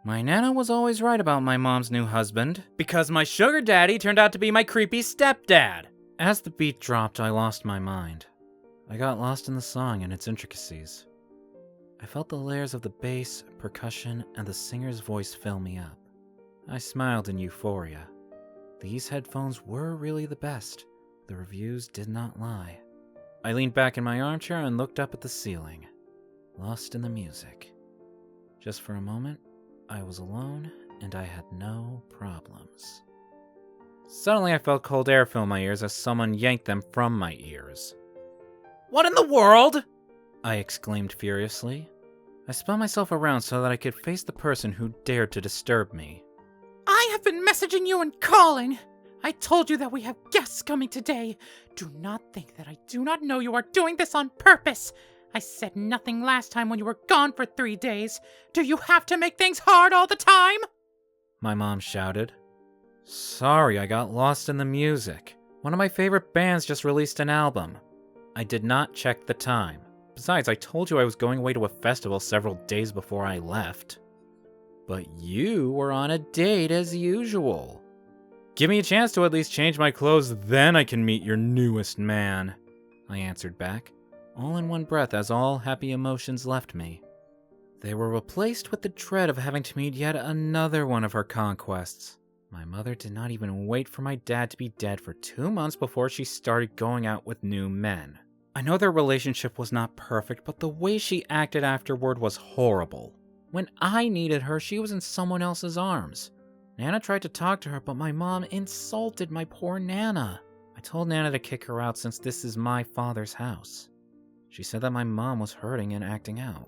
My Nana was always right about my mom's new husband, because my sugar daddy turned out to be my creepy stepdad. As the beat dropped, I lost my mind. I got lost in the song and its intricacies. I felt the layers of the bass, percussion, and the singer's voice fill me up. I smiled in euphoria. These headphones were really the best. The reviews did not lie. I leaned back in my armchair and looked up at the ceiling, lost in the music. Just for a moment, I was alone and I had no problems. Suddenly I felt cold air fill my ears as someone yanked them from my ears. "What in the world?" I exclaimed furiously. I spun myself around so that I could face the person who dared to disturb me. "I have been messaging you and calling. I told you that we have guests coming today. Do not think that I do not know you are doing this on purpose. I said nothing last time when you were gone for 3 days. Do you have to make things hard all the time?" My mom shouted. Sorry, I got lost in the music. One of my favorite bands just released an album. I did not check the time. Besides, I told you I was going away to a festival several days before I left. But you were on a date as usual. Give me a chance to at least change my clothes, then I can meet your newest man, I answered back, all in one breath as all happy emotions left me. They were replaced with the dread of having to meet yet another one of her conquests. My mother did not even wait for my dad to be dead for 2 months before she started going out with new men. I know their relationship was not perfect, but the way she acted afterward was horrible. When I needed her, she was in someone else's arms. Nana tried to talk to her, but my mom insulted my poor Nana. I told Nana to kick her out since this is my father's house. She said that my mom was hurting and acting out.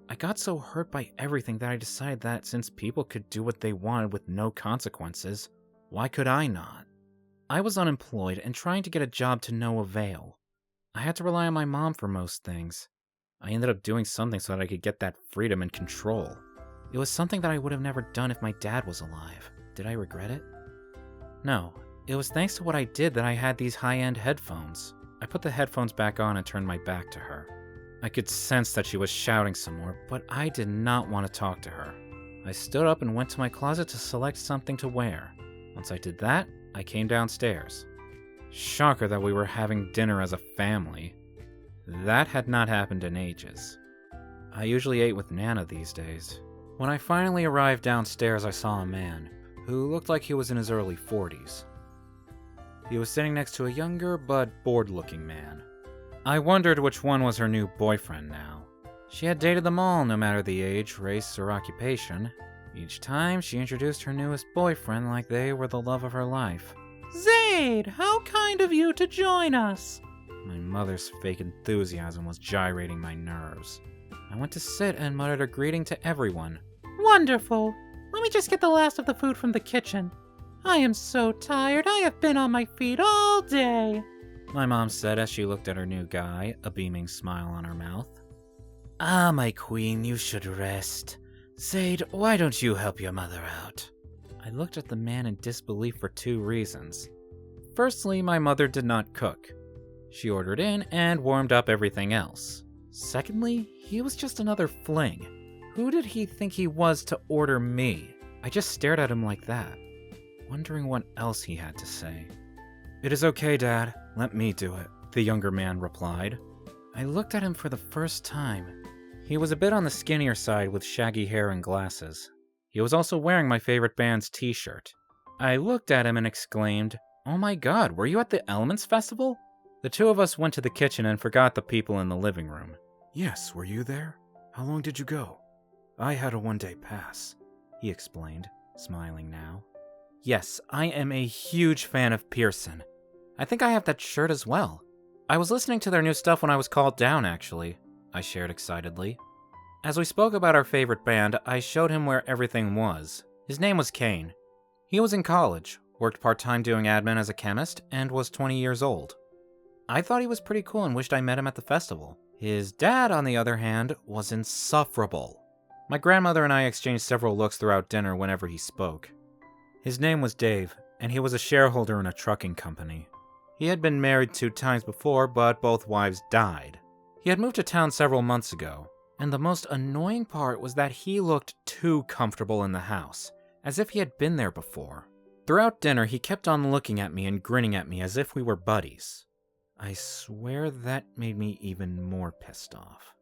I got so hurt by everything that I decided that since people could do what they wanted with no consequences, why could I not? I was unemployed and trying to get a job to no avail. I had to rely on my mom for most things. I ended up doing something so that I could get that freedom and control. It was something that I would have never done if my dad was alive. Did I regret it? No, it was thanks to what I did that I had these high-end headphones. I put the headphones back on and turned my back to her. I could sense that she was shouting some more, but I did not want to talk to her. I stood up and went to my closet to select something to wear. Once I did that, I came downstairs. Shocker that we were having dinner as a family. That had not happened in ages. I usually ate with Nana these days. When I finally arrived downstairs, I saw a man who looked like he was in his early 40s. He was sitting next to a younger but bored-looking man. I wondered which one was her new boyfriend now. She had dated them all, no matter the age, race, or occupation. Each time, she introduced her newest boyfriend like they were the love of her life. "Zade, how kind of you to join us." My mother's fake enthusiasm was gyrating my nerves. I went to sit and muttered a greeting to everyone. "Wonderful. Let me just get the last of the food from the kitchen. I am so tired. I have been on my feet all day," my mom said as she looked at her new guy, a beaming smile on her mouth. "Ah, my queen, you should rest. Zade, why don't you help your mother out?" I looked at the man in disbelief for 2 reasons. Firstly, my mother did not cook. She ordered in and warmed up everything else. Secondly, he was just another fling. Who did he think he was to order me? I just stared at him like that, wondering what else he had to say. "It is okay, Dad. Let me do it," the younger man replied. I looked at him for the first time. He was a bit on the skinnier side with shaggy hair and glasses. He was also wearing my favorite band's t-shirt. I looked at him and exclaimed, "Oh my god, were you at the Elements Festival?" The 2 of us went to the kitchen and forgot the people in the living room. "Yes, were you there? How long did you go?" "I had a 1-day pass," he explained, smiling now. "Yes, I am a huge fan of Pearson. I think I have that shirt as well. I was listening to their new stuff when I was called down, actually," I shared excitedly. As we spoke about our favorite band, I showed him where everything was. His name was Kane. He was in college, worked part-time doing admin as a chemist, and was 20 years old. I thought he was pretty cool and wished I met him at the festival. His dad, on the other hand, was insufferable. My grandmother and I exchanged several looks throughout dinner whenever he spoke. His name was Dave, and he was a shareholder in a trucking company. He had been married 2 times before, but both wives died. He had moved to town several months ago, And the most annoying part was that he looked too comfortable in the house, as if he had been there before. Throughout dinner, he kept on looking at me and grinning at me as if we were buddies. I swear that made me even more pissed off.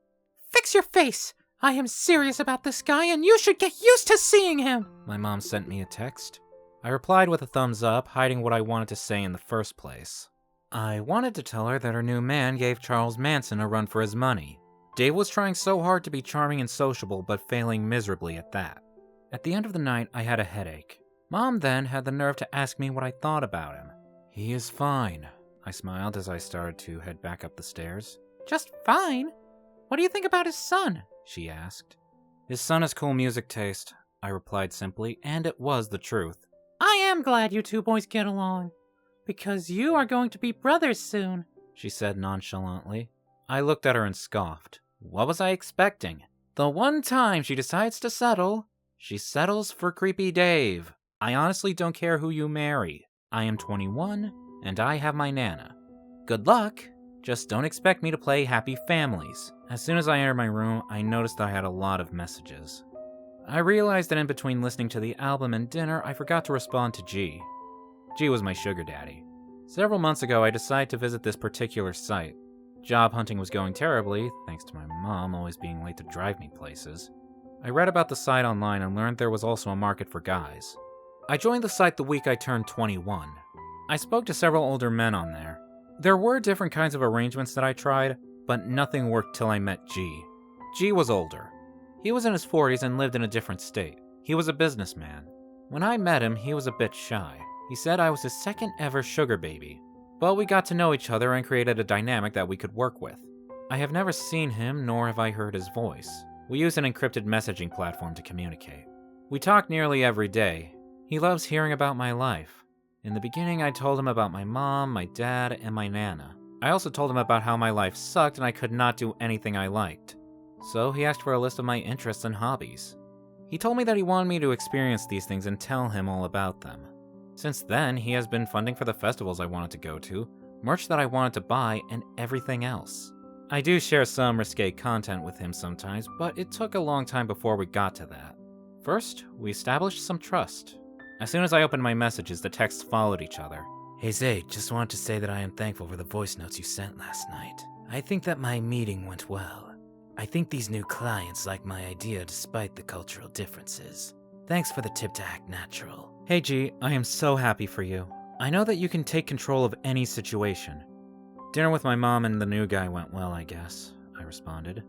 Fix your face! I am serious about this guy and you should get used to seeing him! My mom sent me a text. I replied with a thumbs up, hiding what I wanted to say in the first place. I wanted to tell her that her new man gave Charles Manson a run for his money. Dave was trying so hard to be charming and sociable, but failing miserably at that. At the end of the night, I had a headache. Mom then had the nerve to ask me what I thought about him. He is fine, I smiled as I started to head back up the stairs. Just fine? What do you think about his son? She asked. His son has cool music taste, I replied simply, and it was the truth. I am glad you two boys get along, because you are going to be brothers soon, she said nonchalantly. I looked at her and scoffed. What was I expecting? The one time she decides to settle, she settles for creepy Dave. I honestly don't care who you marry. I am 21, and I have my Nana. Good luck. Just don't expect me to play Happy Families. As soon as I entered my room, I noticed that I had a lot of messages. I realized that in between listening to the album and dinner, I forgot to respond to G. G was my sugar daddy. Several months ago, I decided to visit this particular site. Job hunting was going terribly, thanks to my mom always being late to drive me places. I read about the site online and learned there was also a market for guys. I joined the site the week I turned 21. I spoke to several older men on there. There were different kinds of arrangements that I tried, but nothing worked till I met G. G was older. He was in his 40s and lived in a different state. He was a businessman. When I met him, he was a bit shy. He said I was his second ever sugar baby. But we got to know each other and created a dynamic that we could work with. I have never seen him, nor have I heard his voice. We use an encrypted messaging platform to communicate. We talk nearly every day. He loves hearing about my life. In the beginning, I told him about my mom, my dad, and my Nana. I also told him about how my life sucked and I could not do anything I liked. So he asked for a list of my interests and hobbies. He told me that he wanted me to experience these things and tell him all about them. Since then, he has been funding for the festivals I wanted to go to, merch that I wanted to buy, and everything else. I do share some risque content with him sometimes, but it took a long time before we got to that. First, we established some trust. As soon as I opened my messages, the texts followed each other. Hey Zade, just wanted to say that I am thankful for the voice notes you sent last night. I think that my meeting went well. I think these new clients like my idea despite the cultural differences. Thanks for the tip to act natural. Hey G, I am so happy for you. I know that you can take control of any situation. Dinner with my mom and the new guy went well, I guess, I responded.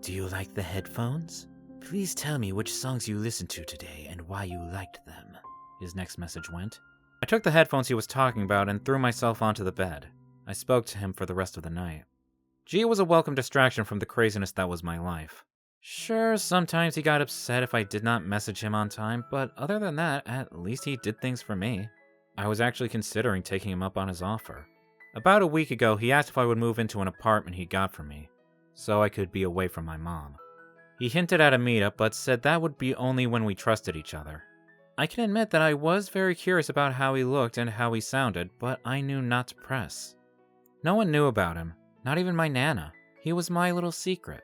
Do you like the headphones? Please tell me which songs you listened to today and why you liked them. His next message went. I took the headphones he was talking about and threw myself onto the bed. I spoke to him for the rest of the night. G was a welcome distraction from the craziness that was my life. Sure, sometimes he got upset if I did not message him on time, but other than that, at least he did things for me. I was actually considering taking him up on his offer. About a week ago, he asked if I would move into an apartment he got for me, so I could be away from my mom. He hinted at a meetup, but said that would be only when we trusted each other. I can admit that I was very curious about how he looked and how he sounded, but I knew not to press. No one knew about him, not even my Nana. He was my little secret.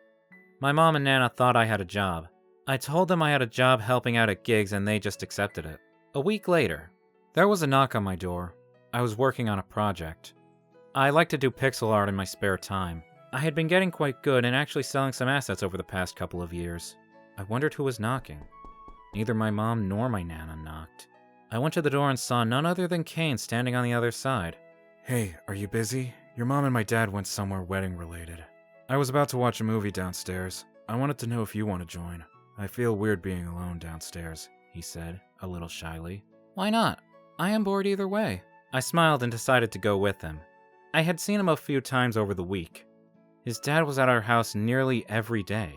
My mom and Nana thought I had a job. I told them I had a job helping out at gigs and they just accepted it. A week later, there was a knock on my door. I was working on a project. I like to do pixel art in my spare time. I had been getting quite good and actually selling some assets over the past couple of years. I wondered who was knocking. Neither my mom nor my Nana knocked. I went to the door and saw none other than Kane standing on the other side. Hey, are you busy? Your mom and my dad went somewhere wedding related. I was about to watch a movie downstairs. I wanted to know if you want to join. I feel weird being alone downstairs, he said, a little shyly. Why not? I am bored either way. I smiled and decided to go with him. I had seen him a few times over the week. His dad was at our house nearly every day.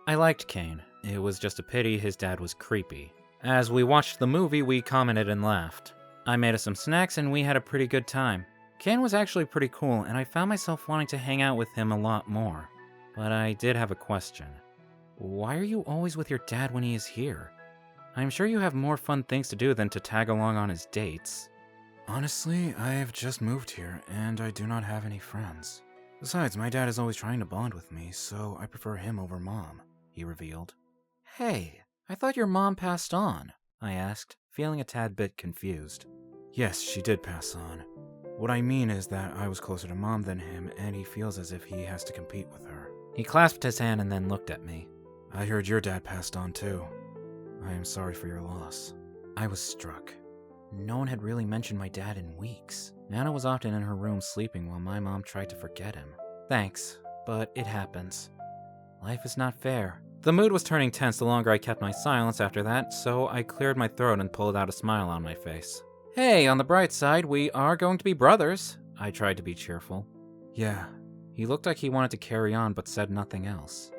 I liked Kane. It was just a pity his dad was creepy. As we watched the movie, we commented and laughed. I made us some snacks and we had a pretty good time. Kane was actually pretty cool and I found myself wanting to hang out with him a lot more. But I did have a question. Why are you always with your dad when he is here? I'm sure you have more fun things to do than to tag along on his dates. Honestly, I have just moved here and I do not have any friends. Besides, my dad is always trying to bond with me, so I prefer him over Mom, he revealed. Hey, I thought your mom passed on, I asked, feeling a tad bit confused. Yes, she did pass on. What I mean is that I was closer to Mom than him, and he feels as if he has to compete with her. He clasped his hand and then looked at me. I heard your dad passed on too. I am sorry for your loss. I was struck. No one had really mentioned my dad in weeks. Nana was often in her room sleeping while my mom tried to forget him. Thanks, but it happens. Life is not fair. The mood was turning tense the longer I kept my silence after that, so I cleared my throat and pulled out a smile on my face. Hey, on the bright side, we are going to be brothers. I tried to be cheerful. Yeah. He looked like he wanted to carry on but said nothing else.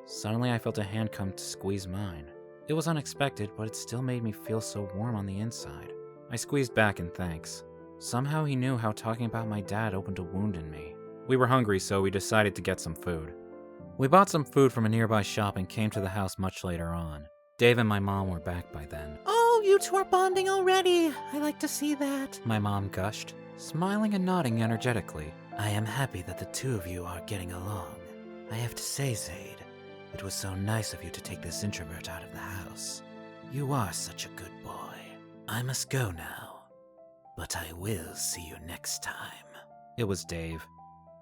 Suddenly I felt a hand come to squeeze mine. It was unexpected, but it still made me feel so warm on the inside. I squeezed back in thanks. Somehow he knew how talking about my dad opened a wound in me. We were hungry, so we decided to get some food. We bought some food from a nearby shop and came to the house much later on. Dave and my mom were back by then. Oh, you two are bonding already. I like to see that. My mom gushed, smiling and nodding energetically. I am happy that the two of you are getting along. I have to say, Zade, it was so nice of you to take this introvert out of the house. You are such a good boy. I must go now, but I will see you next time. It was Dave,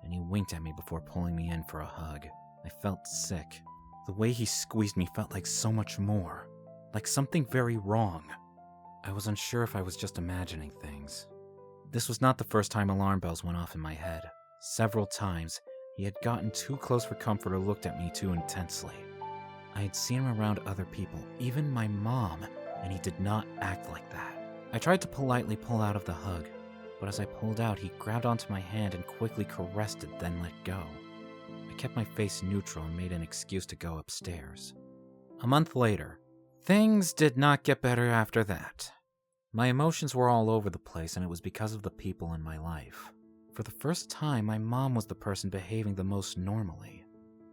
and he winked at me before pulling me in for a hug. I felt sick. The way he squeezed me felt like so much more, like something very wrong. I was unsure if I was just imagining things. This was not the first time alarm bells went off in my head. Several times, he had gotten too close for comfort or looked at me too intensely. I had seen him around other people, even my mom, and he did not act like that. I tried to politely pull out of the hug, but as I pulled out, he grabbed onto my hand and quickly caressed it, then let go. I kept my face neutral and made an excuse to go upstairs. A month later, things did not get better after that. My emotions were all over the place, and it was because of the people in my life. For the first time, my mom was the person behaving the most normally.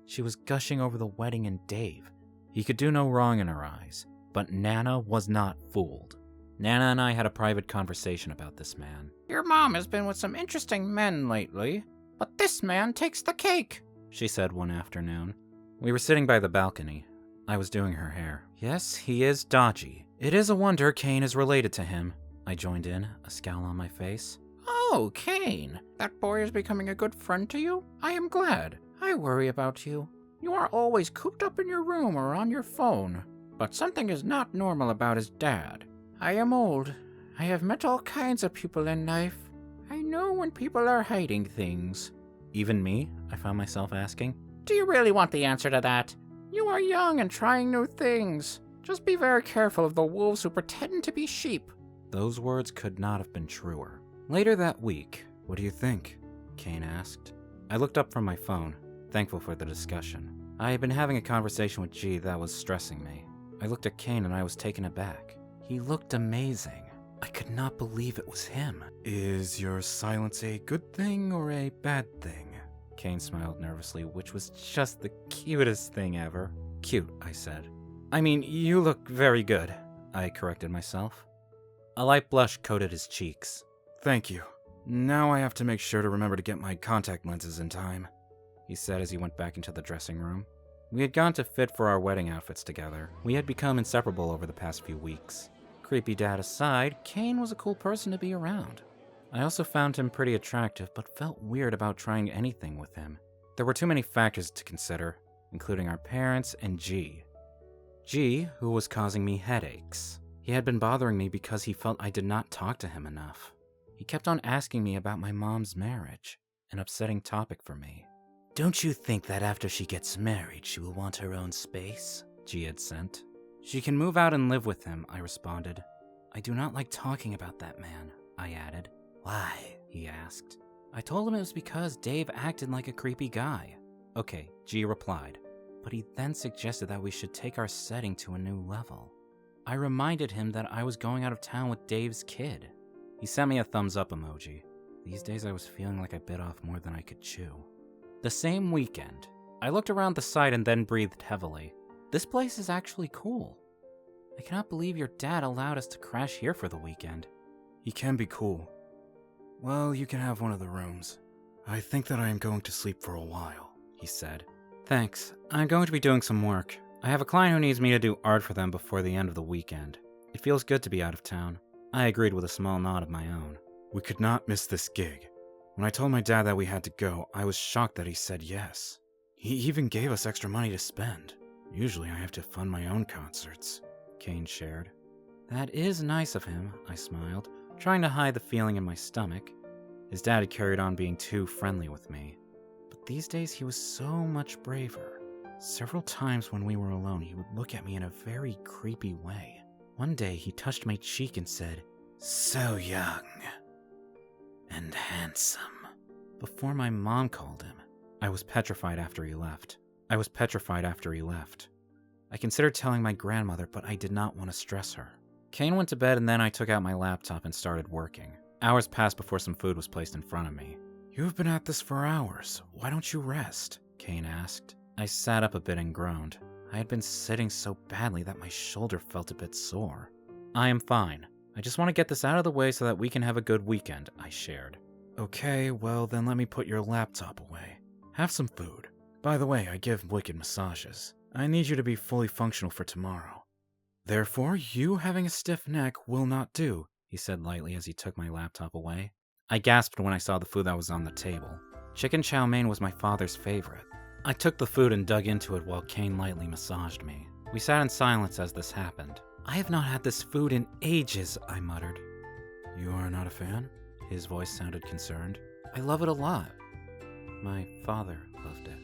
She was gushing over the wedding and Dave. He could do no wrong in her eyes, but Nana was not fooled. Nana and I had a private conversation about this man. Your mom has been with some interesting men lately, but this man takes the cake, she said one afternoon. We were sitting by the balcony. I was doing her hair. Yes, he is dodgy. It is a wonder Kane is related to him. I joined in, a scowl on my face. Oh, Kane, that boy is becoming a good friend to you? I am glad. I worry about you. You are always cooped up in your room or on your phone. But something is not normal about his dad. I am old. I have met all kinds of people in life. I know when people are hiding things. Even me? I found myself asking. Do you really want the answer to that? You are young and trying new things. Just be very careful of the wolves who pretend to be sheep. Those words could not have been truer. Later that week, what do you think? Kane asked. I looked up from my phone, thankful for the discussion. I had been having a conversation with G that was stressing me. I looked at Kane and I was taken aback. He looked amazing. I could not believe it was him. Is your silence a good thing or a bad thing? Kane smiled nervously, which was just the cutest thing ever. Cute, I said. I mean, you look very good, I corrected myself. A light blush coated his cheeks. Thank you. Now I have to make sure to remember to get my contact lenses in time, he said as he went back into the dressing room. We had gone to fit for our wedding outfits together. We had become inseparable over the past few weeks. Creepy dad aside, Kane was a cool person to be around. I also found him pretty attractive, but felt weird about trying anything with him. There were too many factors to consider, including our parents and G. G, who was causing me headaches. He had been bothering me because he felt I did not talk to him enough. He kept on asking me about my mom's marriage, an upsetting topic for me. Don't you think that after she gets married, she will want her own space? G had sent. She can move out and live with him, I responded. I do not like talking about that man, I added. Why? He asked. I told him it was because Dave acted like a creepy guy. Okay, G replied, but he then suggested that we should take our setting to a new level. I reminded him that I was going out of town with Dave's kid. He sent me a thumbs up emoji. These days I was feeling like I bit off more than I could chew. The same weekend, I looked around the site and then breathed heavily. This place is actually cool. I cannot believe your dad allowed us to crash here for the weekend. He can be cool. Well, you can have one of the rooms. I think that I am going to sleep for a while, he said. Thanks. I'm going to be doing some work. I have a client who needs me to do art for them before the end of the weekend. It feels good to be out of town. I agreed with a small nod of my own. We could not miss this gig. When I told my dad that we had to go, I was shocked that he said yes. He even gave us extra money to spend. Usually I have to fund my own concerts, Kane shared. That is nice of him, I smiled, trying to hide the feeling in my stomach. His dad had carried on being too friendly with me. But these days he was so much braver. Several times when we were alone, he would look at me in a very creepy way. One day he touched my cheek and said, "So young and handsome," before my mom called him. I was petrified after he left. I considered telling my grandmother, but I did not want to stress her. Kane went to bed and then I took out my laptop and started working. Hours passed before some food was placed in front of me. You've been at this for hours. Why don't you rest? Kane asked. I sat up a bit and groaned. I had been sitting so badly that my shoulder felt a bit sore. I am fine. I just want to get this out of the way so that we can have a good weekend, I shared. Okay, well then let me put your laptop away. Have some food. By the way, I give wicked massages. I need you to be fully functional for tomorrow. Therefore, you having a stiff neck will not do, he said lightly as he took my laptop away. I gasped when I saw the food that was on the table. Chicken chow mein was my father's favorite. I took the food and dug into it while Kane lightly massaged me. We sat in silence as this happened. I have not had this food in ages, I muttered. You are not a fan? His voice sounded concerned. I love it a lot. My father loved it,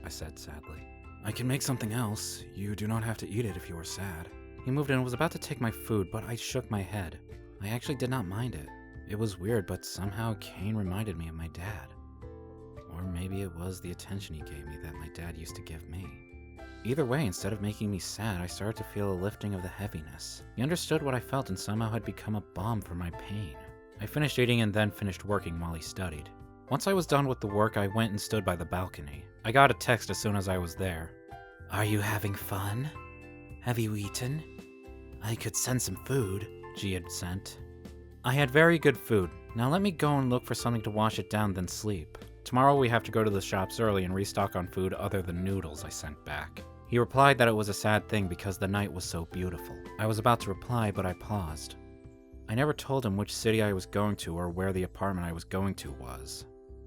I said sadly. I can make something else. You do not have to eat it if you are sad. He moved and was about to take my food, but I shook my head. I actually did not mind it. It was weird, but somehow Kane reminded me of my dad. Or maybe it was the attention he gave me that my dad used to give me. Either way, instead of making me sad, I started to feel a lifting of the heaviness. He understood what I felt and somehow had become a balm for my pain. I finished eating and then finished working while he studied. Once I was done with the work, I went and stood by the balcony. I got a text as soon as I was there. Are you having fun? Have you eaten? I could send some food, G had sent. I had very good food. Now let me go and look for something to wash it down, then sleep. Tomorrow we have to go to the shops early and restock on food other than noodles, I sent back. He replied that it was a sad thing because the night was so beautiful. I was about to reply, but I paused. I never told him which city I was going to or where the apartment I was going to was.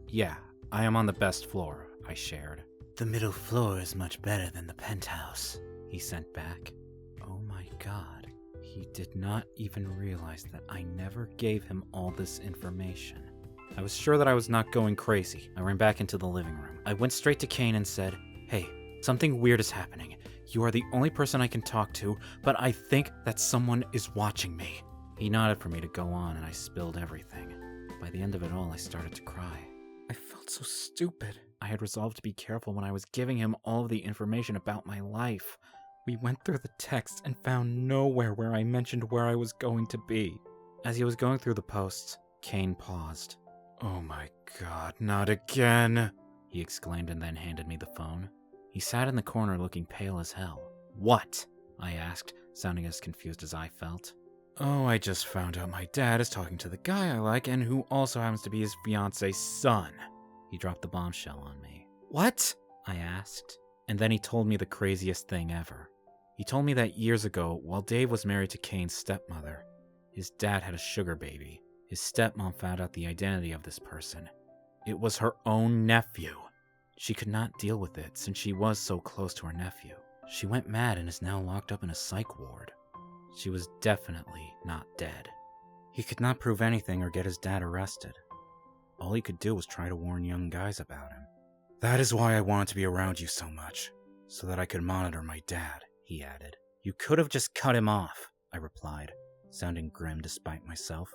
Yeah, I am on the best floor, I shared. The middle floor is much better than the penthouse, he sent back. Oh my god, he did not even realize that I never gave him all this information. I was sure that I was not going crazy. I ran back into the living room. I went straight to Kane and said, Hey, something weird is happening. You are the only person I can talk to, but I think that someone is watching me. He nodded for me to go on and I spilled everything. By the end of it all, I started to cry. I felt so stupid. I had resolved to be careful when I was giving him all of the information about my life. We went through the text and found nowhere where I mentioned where I was going to be. As he was going through the posts, Kane paused. Oh my god, not again, he exclaimed and then handed me the phone. He sat in the corner looking pale as hell. What? I asked, sounding as confused as I felt. Oh, I just found out my dad is talking to the guy I like and who also happens to be his fiance's son. He dropped the bombshell on me. What? I asked. And then he told me the craziest thing ever. He told me that years ago, while Dave was married to Kane's stepmother, his dad had a sugar baby. His stepmom found out the identity of this person. It was her own nephew. She could not deal with it since she was so close to her nephew. She went mad and is now locked up in a psych ward. She was definitely not dead. He could not prove anything or get his dad arrested. All he could do was try to warn young guys about him. That is why I wanted to be around you so much, so that I could monitor my dad, he added. You could have just cut him off, I replied, sounding grim despite myself.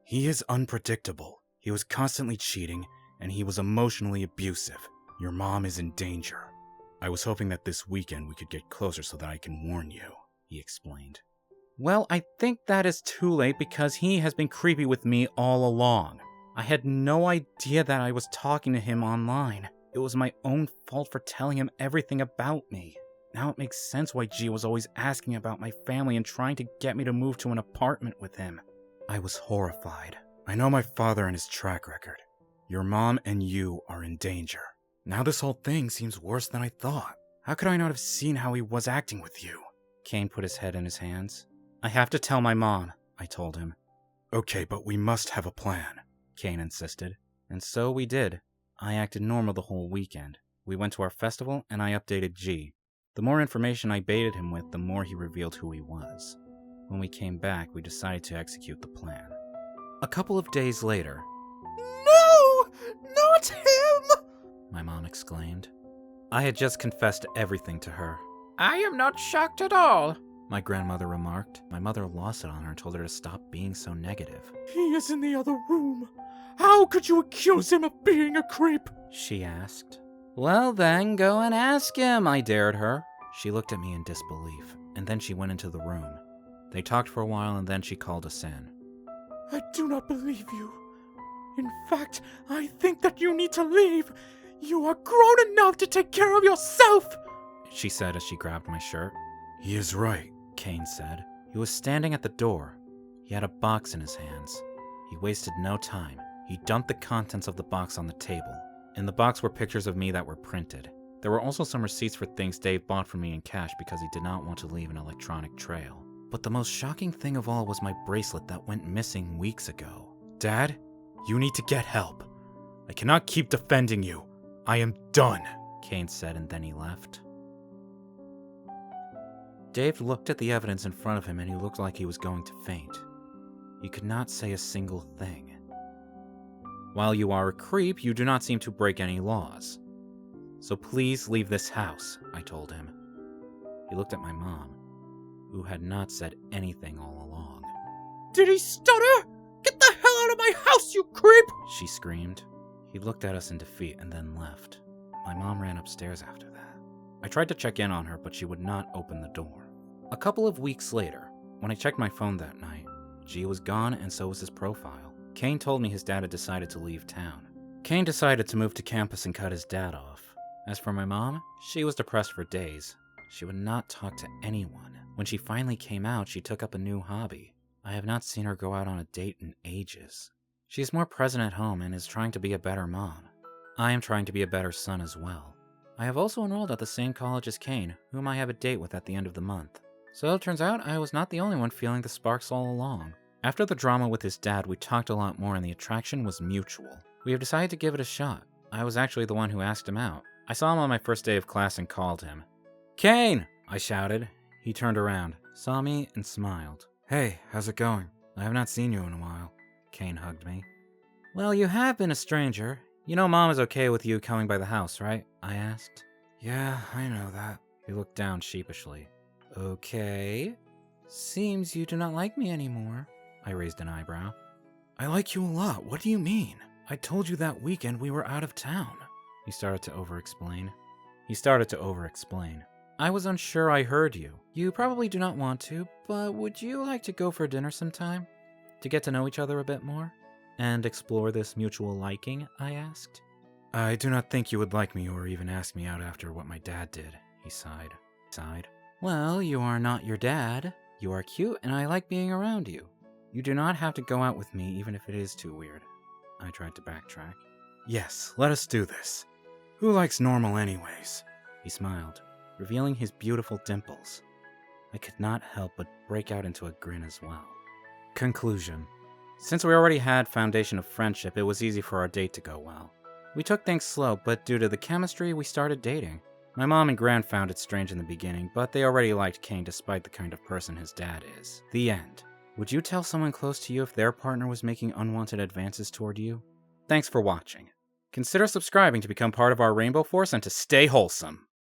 He is unpredictable. He was constantly cheating, and he was emotionally abusive. Your mom is in danger. I was hoping that this weekend we could get closer so that I can warn you, he explained. Well, I think that is too late because he has been creepy with me all along. I had no idea that I was talking to him online. It was my own fault for telling him everything about me. Now it makes sense why G was always asking about my family and trying to get me to move to an apartment with him. I was horrified. I know my father and his track record. Your mom and you are in danger. Now this whole thing seems worse than I thought. How could I not have seen how he was acting with you? Kane put his head in his hands. I have to tell my mom, I told him. Okay, but we must have a plan, Kane insisted. And so we did. I acted normal the whole weekend. We went to our festival, and I updated G. The more information I baited him with, the more he revealed who he was. When we came back, we decided to execute the plan. A couple of days later... No! Not him! My mom exclaimed. I had just confessed everything to her. I am not shocked at all, my grandmother remarked. My mother lost it on her and told her to stop being so negative. He is in the other room. How could you accuse him of being a creep? She asked. Well then, go and ask him, I dared her. She looked at me in disbelief, and then she went into the room. They talked for a while, and then she called us in. I do not believe you. In fact, I think that you need to leave. You are grown enough to take care of yourself, she said as she grabbed my shirt. He is right, Kane said. He was standing at the door. He had a box in his hands. He wasted no time. He dumped the contents of the box on the table. In the box were pictures of me that were printed. There were also some receipts for things Dave bought for me in cash because he did not want to leave an electronic trail. But the most shocking thing of all was my bracelet that went missing weeks ago. Dad, you need to get help. I cannot keep defending you. I am done, Kane said, and then he left. Dave looked at the evidence in front of him and he looked like he was going to faint. He could not say a single thing. While you are a creep, you do not seem to break any laws. So please leave this house, I told him. He looked at my mom, who had not said anything all along. Did he stutter? Get the hell out of my house, you creep! She screamed. He looked at us in defeat and then left. My mom ran upstairs after that. I tried to check in on her, but she would not open the door. A couple of weeks later, when I checked my phone that night, G was gone and so was his profile. Kane told me his dad had decided to leave town. Kane decided to move to campus and cut his dad off. As for my mom, she was depressed for days. She would not talk to anyone. When she finally came out, she took up a new hobby. I have not seen her go out on a date in ages. She is more present at home and is trying to be a better mom. I am trying to be a better son as well. I have also enrolled at the same college as Kane, whom I have a date with at the end of the month. So it turns out I was not the only one feeling the sparks all along. After the drama with his dad, we talked a lot more and the attraction was mutual. We have decided to give it a shot. I was actually the one who asked him out. I saw him on my first day of class and called him. Kane! I shouted. He turned around, saw me, and smiled. Hey, how's it going? I have not seen you in a while. Kane hugged me. Well, you have been a stranger. You know Mom is okay with you coming by the house, right? I asked. Yeah, I know that. He looked down sheepishly. Okay. Seems you do not like me anymore. I raised an eyebrow. I like you a lot. What do you mean? I told you that weekend we were out of town. He started to over-explain. I was unsure I heard you. You probably do not want to, but would you like to go for dinner sometime? To get to know each other a bit more? And explore this mutual liking, I asked. I do not think you would like me or even ask me out after what my dad did, he sighed. Well, you are not your dad. You are cute and I like being around you. You do not have to go out with me even if it is too weird. I tried to backtrack. Yes, let us do this. Who likes normal anyways? He smiled, revealing his beautiful dimples. I could not help but break out into a grin as well. Conclusion. Since we already had foundation of friendship, it was easy for our date to go well. We took things slow, but due to the chemistry, we started dating. My mom and Gran found it strange in the beginning, but they already liked Kane despite the kind of person his dad is. The end. Would you tell someone close to you if their partner was making unwanted advances toward you? Thanks for watching. Consider subscribing to become part of our Rainbow Force and to stay wholesome.